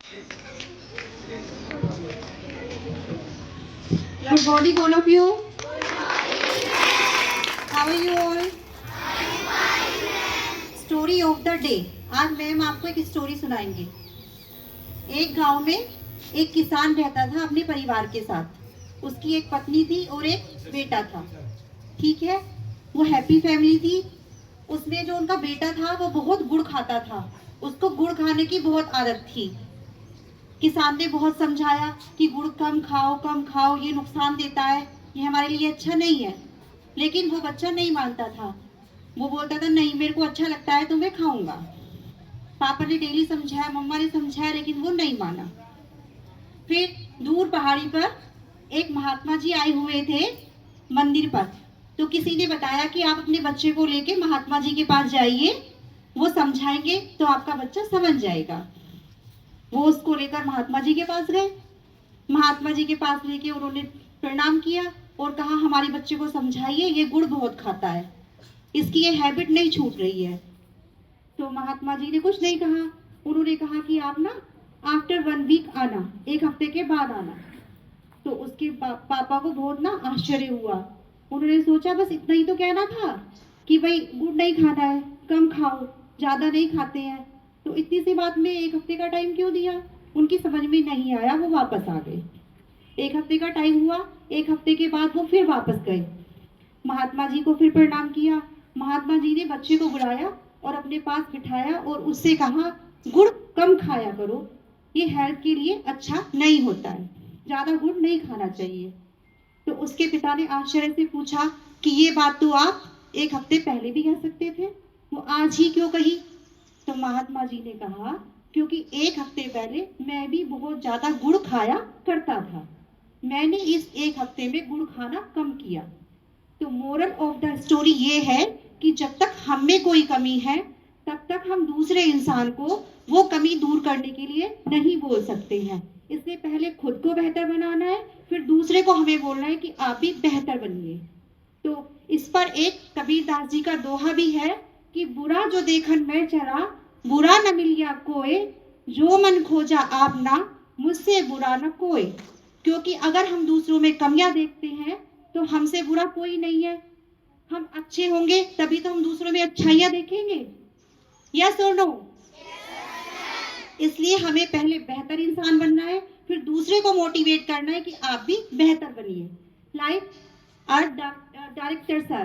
Good morning, all of you. How are you all? Story of the day. आज ma'am आपको एक story सुनाएंगे। एक गांव में एक किसान रहता था अपने परिवार के साथ। उसकी एक पत्नी थी और एक बेटा था। ठीक है, वो हैप्पी फैमिली थी। उसमें जो उनका बेटा था वो बहुत गुड़ खाता था। उसको गुड़ खाने की बहुत आदत थी। किसान ने बहुत समझाया कि गुड़ कम खाओ, ये नुकसान देता है, ये हमारे लिए अच्छा नहीं है। लेकिन वो बच्चा नहीं मानता था। वो बोलता था नहीं, मेरे को अच्छा लगता है तो मैं खाऊंगा। पापा ने डेली समझाया, मम्मा ने समझाया, लेकिन वो नहीं माना। फिर दूर पहाड़ी पर एक महात्मा जी आए हुए थे मंदिर पर। तो किसी ने बताया कि आप अपने बच्चे को लेके महात्मा जी के पास जाइए, वो समझाएंगे तो आपका बच्चा समझ जाएगा। वो उसको लेकर महात्मा जी के पास गए। महात्मा जी के पास लेके उन्होंने प्रणाम किया और कहा हमारे बच्चे को समझाइए, ये गुड़ बहुत खाता है, इसकी ये हैबिट नहीं छूट रही है। तो महात्मा जी ने कुछ नहीं कहा। उन्होंने कहा कि आप ना आफ्टर 1 वीक आना, एक हफ्ते के बाद आना। तो उसके पापा को बहुत ना आश्चर्य हुआ। उन्होंने सोचा बस इतना ही तो कहना था कि भाई गुड़ नहीं खाना है, कम खाओ, ज्यादा नहीं खाते हैं, तो इतनी सी बात में 1 हफ्ते का टाइम क्यों दिया। उनकी समझ में नहीं आया, वो वापस आ गए। 1 हफ्ते का टाइम हुआ। 1 हफ्ते के बाद वो फिर वापस गए। महात्मा जी को फिर प्रणाम किया। महात्मा जी ने बच्चे को बुलाया और अपने पास बिठाया और उससे कहा गुड़ कम खाया करो, ये हेल्थ के लिए अच्छा नहीं होता है, ज्यादा गुड़ नहीं खाना चाहिए। तो उसके पिता ने आश्चर्य से पूछा कि ये बात तो आप 1 हफ्ते पहले भी कह सकते थे, वो आज ही क्यों कही। तो महात्मा जी ने कहा क्योंकि 1 हफ्ते पहले मैं भी बहुत ज्यादा गुड़ खाया करता था, मैंने इस 1 हफ्ते में गुड़ खाना कम किया। तो मोरल ऑफ द स्टोरी ये है कि जब तक हम में कोई कमी है तब तक हम दूसरे इंसान को वो कमी दूर करने के लिए नहीं बोल सकते हैं। इसलिए पहले खुद को बेहतर बनाना है, फिर दूसरे को हमें बोलना है कि आप भी बेहतर बनिए। तो इस पर एक कबीरदास जी का दोहा भी है कि बुरा जो देखन मैं चला, बुरा न मिलिया कोई, जो मन खोजा आप ना, मुझसे बुरा न कोई। क्योंकि अगर हम दूसरों में कमियां देखते हैं तो हमसे बुरा कोई नहीं है। हम अच्छे होंगे तभी तो हम दूसरों में अच्छाइयां देखेंगे। यस और नो। इसलिए हमें पहले बेहतर इंसान बनना है, फिर दूसरे को मोटिवेट करना है कि आप भी बेहतर बनिए। लाइक आर डायरेक्टर सर,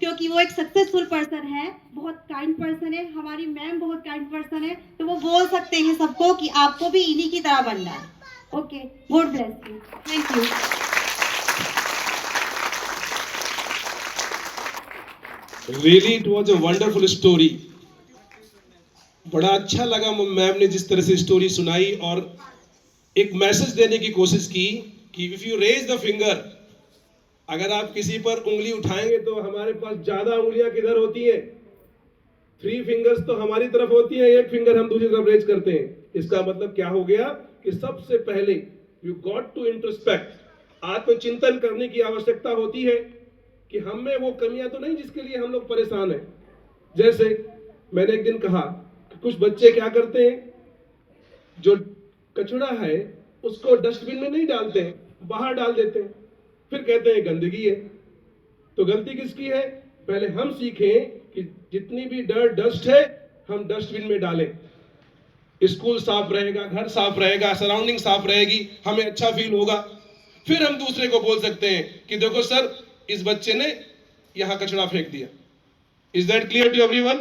क्योंकि वो एक सक्सेसफुल पर्सन है, बहुत काइंड पर्सन है, हमारी मैम बहुत काइंड पर्सन है, तो वो बोल सकते हैं सबको कि आपको भी इन्हीं की तरह बनना है। Okay, God bless you, thank you. Really, it was a wonderful story. बड़ा अच्छा लगा मैम ने जिस तरह से स्टोरी सुनाई और एक मैसेज देने की कोशिश की कि if you raise the finger, अगर आप किसी पर उंगली उठाएंगे तो हमारे पास ज्यादा उंगलियां किधर होती हैं? 3 फिंगर्स तो हमारी तरफ होती हैं, 1 फिंगर हम दूसरी तरफ रेज करते हैं। इसका मतलब क्या हो गया कि सबसे पहले यू गॉट टू इंट्रोस्पेक्ट, आत्मचिंतन करने की आवश्यकता होती है कि हम में वो कमियां तो नहीं जिसके लिए हम लोग परेशान हैं। जैसे मैंने एक दिन कहा कि कुछ बच्चे क्या करते हैं, जो कचरा है उसको डस्टबिन में नहीं डालते हैं, बाहर डाल देते हैं, फिर कहते हैं गंदगी है। तो गलती किसकी है? पहले हम सीखें कि जितनी भी डस्ट है हम डस्टबिन में डालें। स्कूल साफ रहेगा, घर साफ रहेगा, सराउंडिंग साफ रहेगी, हमें अच्छा फील होगा। फिर हम दूसरे को बोल सकते हैं कि देखो सर, इस बच्चे ने यहां कचरा फेंक दिया। Is that clear to everyone?